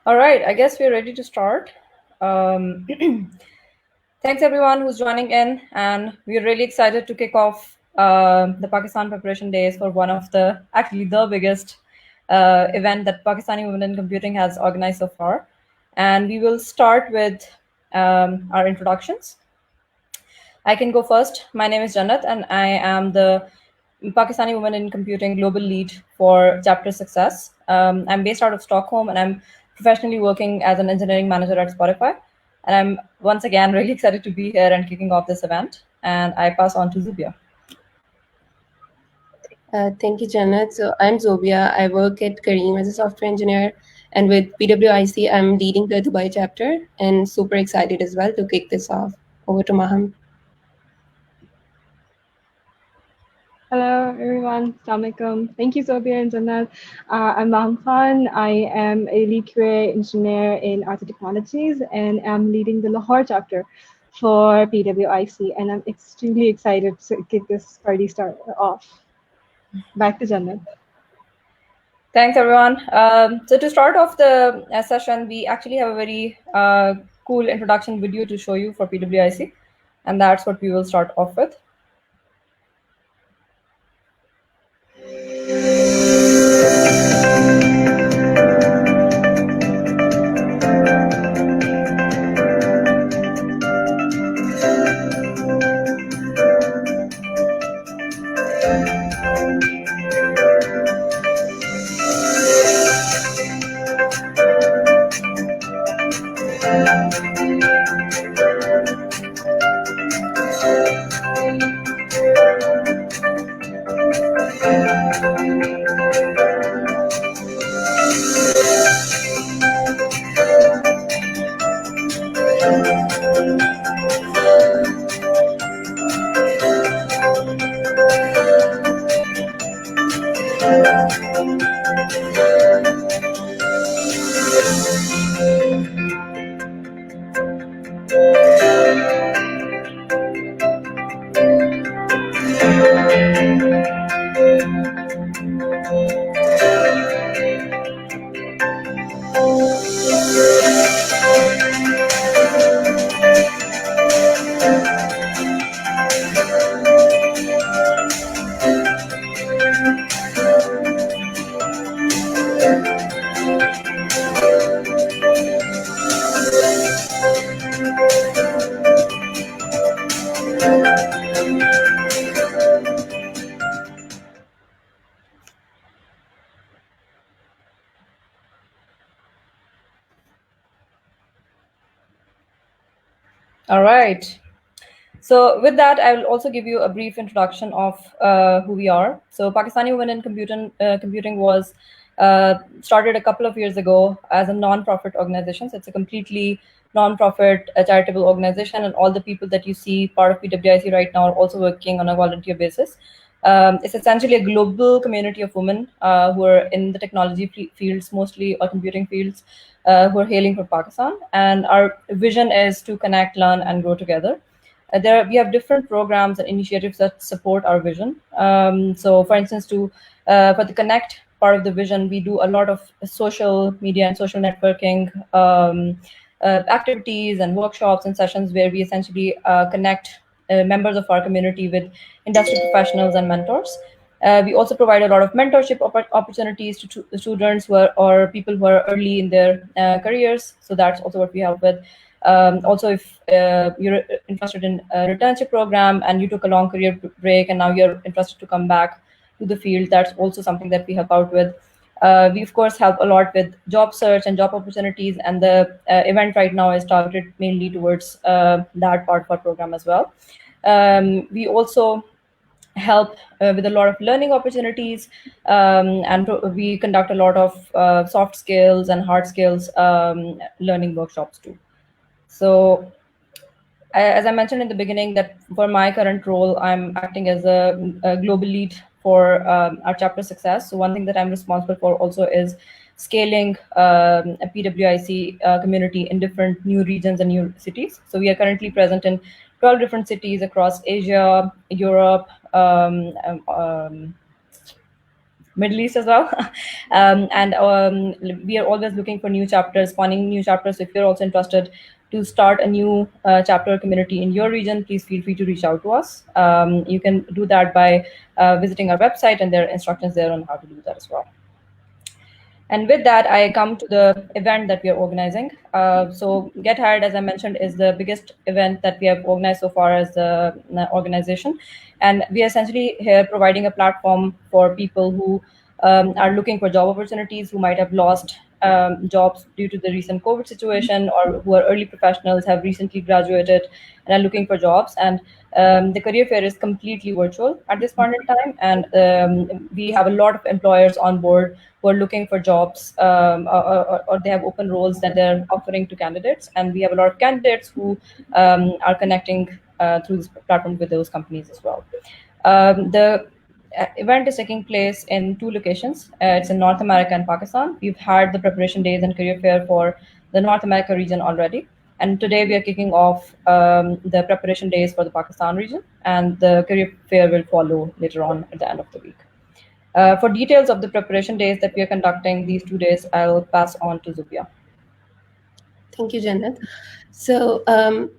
All right, I guess we're ready to start. Um, Thanks everyone who's joining in, and we're really excited to kick off the Pakistan Preparation Days for one of actually the biggest event that Pakistani Women in Computing has organized so far. And we will start with our introductions. I can go first. My name is Jannat, and I am the Pakistani Women in Computing Global Lead for Chapter Success. I'm based out of Stockholm, and I'm professionally working as an engineering manager at Spotify. And I'm once again really excited to be here and kicking off this event. And I pass on to Zubia. Thank you, Jannat. So I'm Zobia. I work at Careem as a software engineer, and with PWIC, I'm leading the Dubai chapter, and super excited as well to kick this off. Over to Maham. Hello, everyone. Assalamualaikum. Thank you, Zobia and Jannat. I'm Maham Khan. I am a lead QA engineer in Art and Technologies, and I'm leading the Lahore chapter for PWIC. And I'm extremely excited to kick this party off. Back to Jannat. Thanks, everyone. So to start off the session, we actually have a very cool introduction video to show you for PWIC, and that's what we will start off with. All right. So with that, I will also give you a brief introduction of who we are. So Pakistani Women in Computing was started a couple of years ago as a non-profit organization. So it's a completely non-profit charitable organization, and all the people that you see part of PWIC right now are also working on a volunteer basis. It's essentially a global community of women who are in the technology fields, mostly or computing fields, who are hailing from Pakistan. And our vision is to connect, learn, and grow together. We have different programs and initiatives that support our vision. So, for instance, for the Connect part of the vision, we do a lot of social media and social networking activities and workshops and sessions where we essentially connect members of our community with industry professionals and mentors. We also provide a lot of mentorship opportunities to students or people who are early in their careers. So that's also what we help with. Also, if you're interested in a returnship program and you took a long career break and now you're interested to come back to the field, that's also something that we help out with. We, of course, help a lot with job search and job opportunities, and the event right now is targeted mainly towards that part of our program as well. We also help with a lot of learning opportunities, and we conduct a lot of soft skills and hard skills learning workshops too. So as I mentioned in the beginning, that for my current role, I'm acting as a global lead for our chapter success. So one thing that I'm responsible for also is scaling a PWIC community in different new regions and new cities. So we are currently present in 12 different cities across Asia, Europe, Middle East as well. And we are always looking for new chapters, spawning new chapters. So if you're also interested to start a new chapter or community in your region, please feel free to reach out to us. You can do that by visiting our website, and there are instructions there on how to do that as well. And with that, I come to the event that we are organizing. So Get Hired, as I mentioned, is the biggest event that we have organized so far as the organization. And we are essentially here providing a platform for people who are looking for job opportunities, who might have lost jobs due to the recent COVID situation, or who are early professionals, have recently graduated and are looking for jobs. And the career fair is completely virtual at this point in time. And we have a lot of employers on board who are looking for jobs, or they have open roles that they're offering to candidates. And we have a lot of candidates who are connecting through this platform with those companies as well. The event is taking place in 2 locations. It's in North America and Pakistan. We've had the preparation days and career fair for the North America region already. And today we are kicking off the preparation days for the Pakistan region, and the career fair will follow later on at the end of the week. For details of the preparation days that we are conducting these 2 days, I'll pass on to Zubia. Thank you, Jannat. So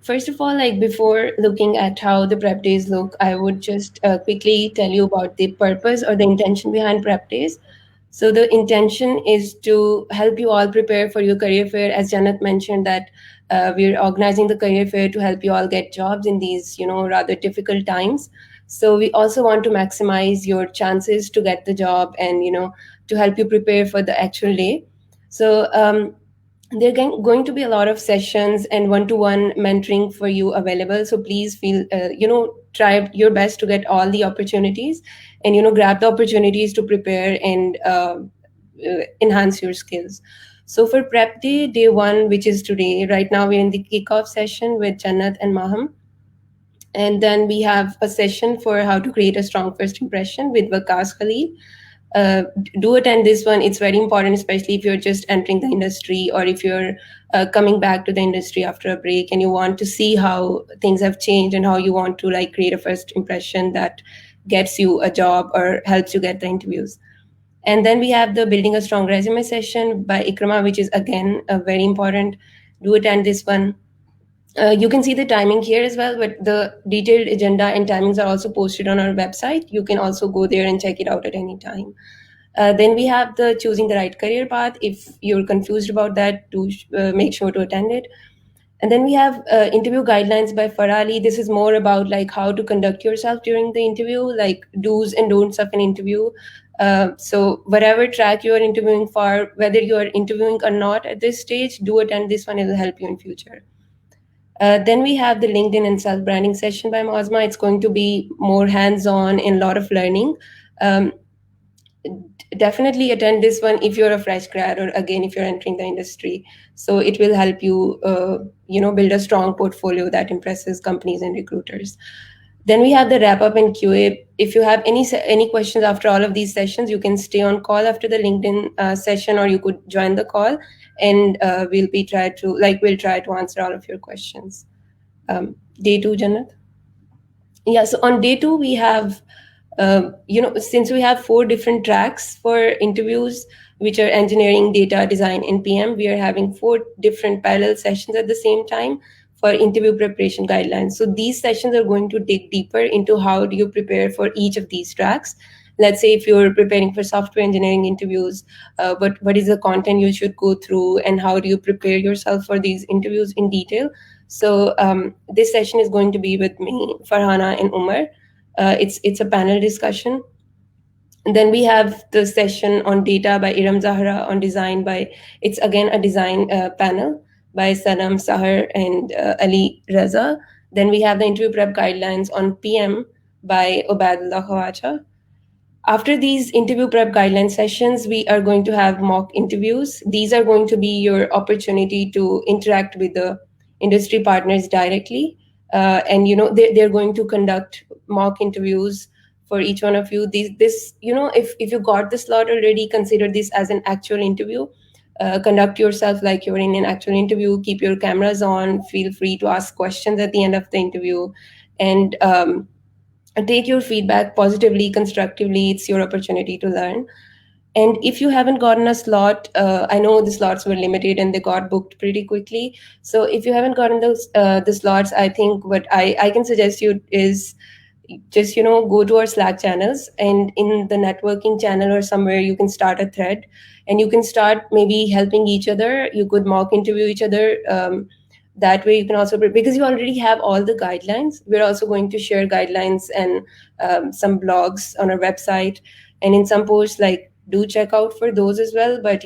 first of all, like before looking at how the prep days look, I would just quickly tell you about the purpose or the intention behind prep days. So the intention is to help you all prepare for your career fair. As Jannat mentioned, that we're organizing the career fair to help you all get jobs in these, rather difficult times. So we also want to maximize your chances to get the job, and to help you prepare for the actual day. So there are going to be a lot of sessions and one-to-one mentoring for you available. So please feel, try your best to get all the opportunities, and grab the opportunities to prepare and enhance your skills. So for prep day 1, which is today, right now we're in the kickoff session with Jannat and Maham. And then we have a session for how to create a strong first impression with Waqas Khalil. Do attend this one. It's very important, especially if you're just entering the industry, or if you're coming back to the industry after a break and you want to see how things have changed and how you want to create a first impression that gets you a job or helps you get the interviews. And then we have the building a strong resume session by Ikrama, which is again very important. Do attend this one. You can see the timing here as well, but the detailed agenda and timings are also posted on our website. You can also go there and check it out at any time. Then we have the choosing the right career path. If you're confused about that, do make sure to attend it. And then we have interview guidelines by Farali. This is more about how to conduct yourself during the interview, like do's and don'ts of an interview. So whatever track you are interviewing for, whether you are interviewing or not at this stage, do attend this one. It will help you in future. Then we have the LinkedIn and self-branding session by Mozma. It's going to be more hands-on and a lot of learning. Definitely attend this one if you're a fresh grad, or again, if you're entering the industry. So it will help you, build a strong portfolio that impresses companies and recruiters. Then we have the wrap up and QA. If you have any questions after all of these sessions, you can stay on call after the LinkedIn session, or you could join the call, and we'll try to answer all of your questions. Day 2, Jannat. Yeah. So on day 2, we have, since we have 4 different tracks for interviews, which are engineering, data, design, and PM, we are having 4 different parallel sessions at the same time for interview preparation guidelines. So these sessions are going to dig deeper into how do you prepare for each of these tracks. Let's say if you're preparing for software engineering interviews, what is the content you should go through, and how do you prepare yourself for these interviews in detail? So this session is going to be with me, Farhana, and Umar. It's a panel discussion. And then we have the session on data by Iram Zahra, on design it's again a design panel by Sanam Sahar and Ali Reza. Then we have the interview prep guidelines on PM by Obaidullah Khawaja. After these interview prep guideline sessions, we are going to have mock interviews. These are going to be your opportunity to interact with the industry partners directly. And they're going to conduct mock interviews for each one of you. If you got the slot already, consider this as an actual interview. Conduct yourself like you're in an actual interview. Keep your cameras on. Feel free to ask questions at the end of the interview. And take your feedback positively, constructively. It's your opportunity to learn. And if you haven't gotten a slot, I know the slots were limited and they got booked pretty quickly. So if you haven't gotten those the slots, I think what I can suggest you is just go to our Slack channels, and in the networking channel or somewhere you can start a thread, and you can start maybe helping each other. You could mock interview each other. That way you can also, because you already have all the guidelines, we're also going to share guidelines and some blogs on our website, and in some posts, like, do check out for those as well. But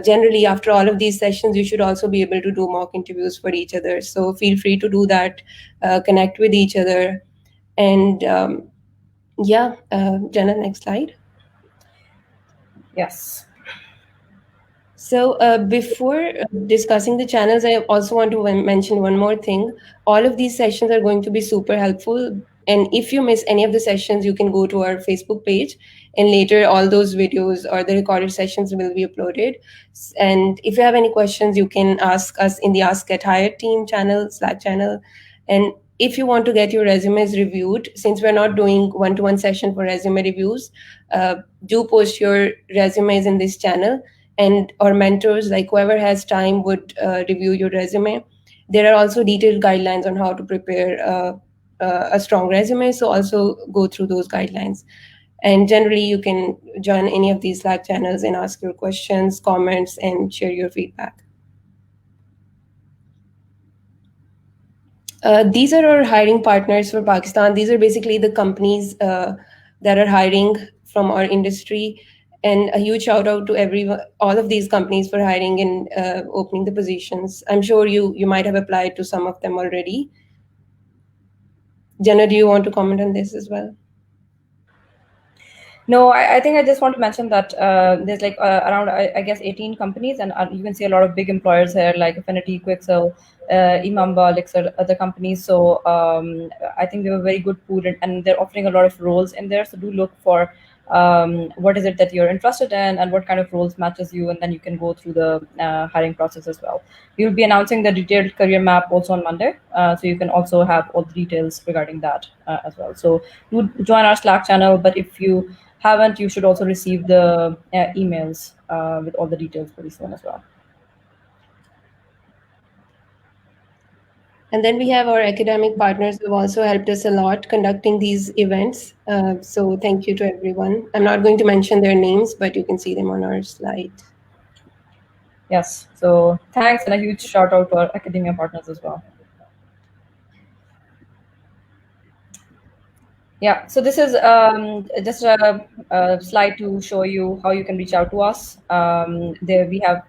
generally after all of these sessions, you should also be able to do mock interviews for each other, so feel free to do that. Connect with each other. And yeah, Jenna, next slide. Yes. So before discussing the channels, I also want to mention one more thing. All of these sessions are going to be super helpful. And if you miss any of the sessions, you can go to our Facebook page, and later all those videos or the recorded sessions will be uploaded. And if you have any questions, you can ask us in the Ask Get Hired team channel, Slack channel. And if you want to get your resumes reviewed, since we're not doing one-to-one session for resume reviews, do post your resumes in this channel, and our mentors, like whoever has time, would review your resume. There are also detailed guidelines on how to prepare a strong resume, so also go through those guidelines. And generally you can join any of these Slack channels and ask your questions, comments, and share your feedback. These are our hiring partners for Pakistan. These are basically the companies that are hiring from our industry. And a huge shout out to all of these companies for hiring and opening the positions. I'm sure you might have applied to some of them already. Jenna, do you want to comment on this as well? No, I think I just want to mention that there's like around, I guess, 18 companies, and you can see a lot of big employers here, like Affinity, Quixel, Imamba, Elixir, other companies. So I think we have a very good pool, and they're offering a lot of roles in there. So do look for what is it that you're interested in and what kind of roles matches you, and then you can go through the hiring process as well. We will be announcing the detailed career map also on Monday, so you can also have all the details regarding that as well. So do join our Slack channel, but if you haven't, you should also receive the emails with all the details pretty soon as well. And then we have our academic partners who have also helped us a lot conducting these events. So thank you to everyone. I'm not going to mention their names, but you can see them on our slide. Yes, so thanks, and a huge shout out to our academia partners as well. Yeah, so this is just a slide to show you how you can reach out to us. There we are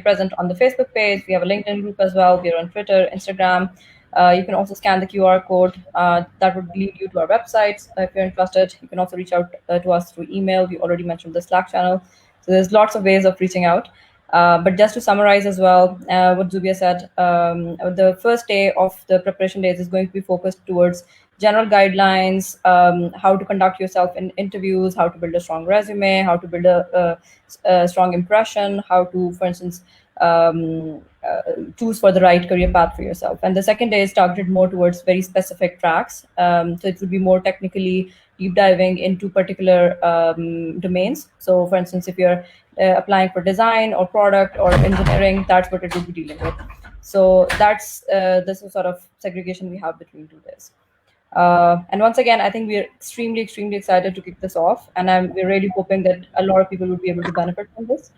present on the Facebook page. We have a LinkedIn group as well. We're on Twitter, Instagram. You can also scan the QR code that would lead you to our website. If you're interested, you can also reach out to us through email. We already mentioned the Slack channel. So there's lots of ways of reaching out. But just to summarize as well, what Zubia said, the first day of the preparation days is going to be focused towards general guidelines, how to conduct yourself in interviews, how to build a strong resume, how to build a strong impression, how to, for instance, choose for the right career path for yourself. And the second day is targeted more towards very specific tracks. So it would be more technically deep diving into particular domains. So for instance, if you're applying for design or product or engineering, that's what it would be dealing with. So that's this is sort of segregation we have between 2 days. And once again, I think we're extremely excited to kick this off, and we're really hoping that a lot of people will be able to benefit from this.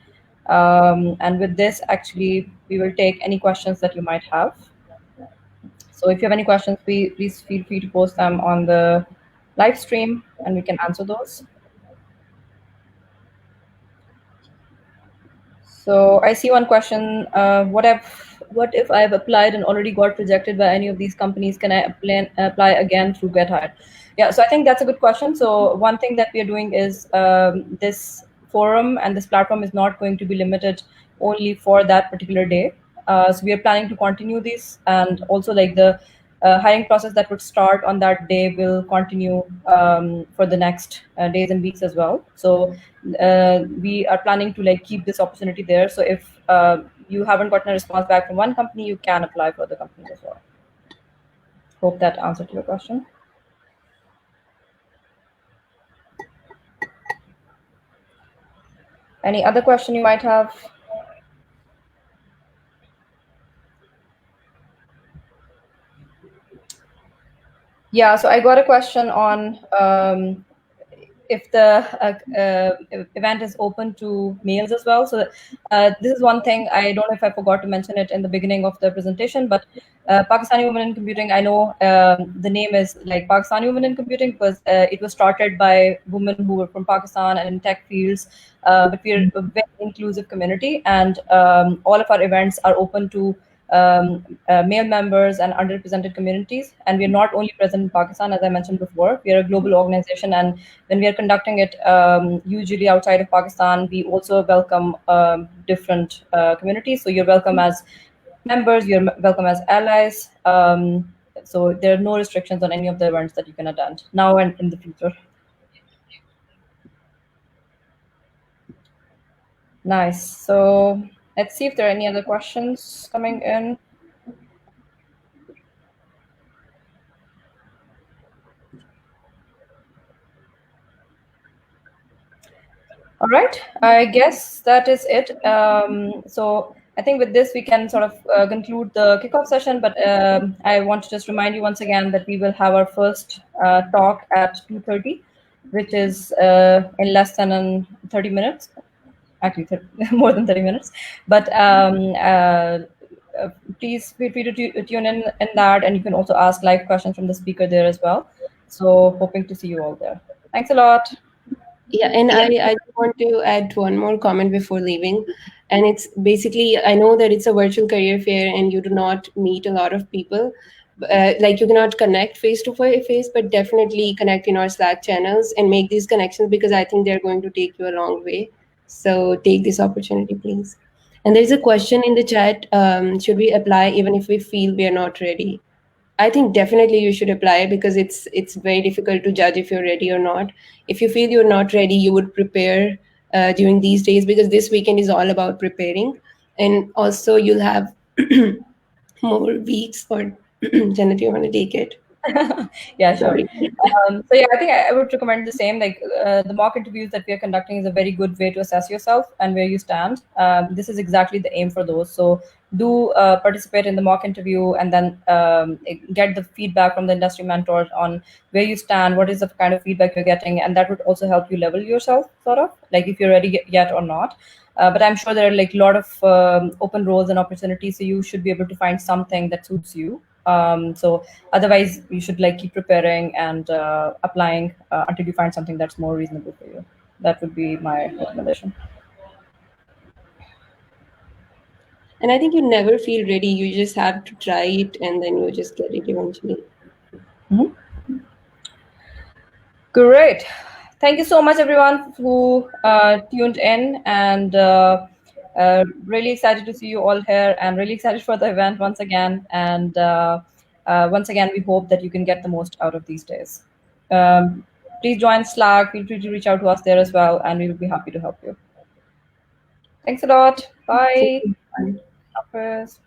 And with this, actually, we will take any questions that you might have. So if you have any questions, please feel free to post them on the live stream, and we can answer those. So I see one question. What if I've applied and already got rejected by any of these companies? Can I apply again through Get Hired? Yeah, so I think that's a good question. So one thing that we are doing is this forum and this platform is not going to be limited only for that particular day. So we are planning to continue this, and also like the hiring process that would start on that day will continue for the next days and weeks as well. So we are planning to like keep this opportunity there. So if you haven't gotten a response back from one company, you can apply for the companies as well. Hope that answered your question. Any other question you might have? Yeah, so I got a question on if the event is open to males as well. So this is one thing, I don't know if I forgot to mention it in the beginning of the presentation, but Pakistani Women in Computing, I know the name is like Pakistani Women in Computing because it was started by women who were from Pakistan and in tech fields, but we're a very inclusive community, and all of our events are open to male members and underrepresented communities. And we are not only present in Pakistan, as I mentioned before, we are a global organization. And when we are conducting it usually outside of Pakistan, we also welcome different communities. So you're welcome as members, you're welcome as allies. So there are no restrictions on any of the events that you can attend now and in the future. Nice. So let's see if there are any other questions coming in. All right, I guess that is it. So I think with this we can sort of conclude the kickoff session, but I want to just remind you once again that we will have our first talk at 2:30, which is in less than 30 minutes, actually more than 30 minutes. But please feel free to tune in that, and you can also ask live questions from the speaker there as well. So hoping to see you all there. Thanks a lot. Yeah, and I want to add one more comment before leaving. And it's basically, I know that it's a virtual career fair and you do not meet a lot of people. Like you cannot connect face to face, but definitely connect in our Slack channels and make these connections because I think they're going to take you a long way. So take this opportunity, please. And there's a question in the chat, should we apply even if we feel we are not ready? I think definitely you should apply because it's very difficult to judge if you're ready or not. If you feel you're not ready, you would prepare during these days because this weekend is all about preparing, and also you'll have more weeks. Or Janet, you want to take it? Yeah, sure. Sorry. So yeah, I think I would recommend the same. Like the mock interviews that we are conducting is a very good way to assess yourself and where you stand. This is exactly the aim for those. So do participate in the mock interview and then get the feedback from the industry mentors on where you stand, what is the kind of feedback you're getting, and that would also help you level yourself, sort of like if you're ready yet or not. But I'm sure there are like a lot of open roles and opportunities, so you should be able to find something that suits you. So otherwise you should like keep preparing and applying until you find something that's more reasonable for you. That would be my recommendation. And I think you never feel ready. You just have to try it and then you just get it eventually. Mm-hmm. Great. Thank you so much, everyone who tuned in, and really excited to see you all here, and really excited for the event once again. And once again, we hope that you can get the most out of these days. Please join Slack. Feel free to reach out to us there as well, and we will be happy to help you. Thanks a lot. Bye. Bye. Hafiz.